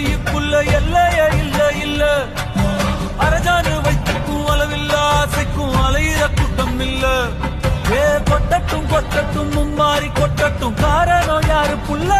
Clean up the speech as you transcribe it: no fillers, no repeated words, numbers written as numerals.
கைக்குள்ள எல்லைய இல்ல இல்ல அரஜானு வைத்துக்கும் அளவில்ல ஆசைக்கும் அலையிற கூட்டம் இல்ல கொட்டட்டும் கொட்டட்டும் மும்மாறி கொட்டட்டும் காரணம் யாரு புள்ள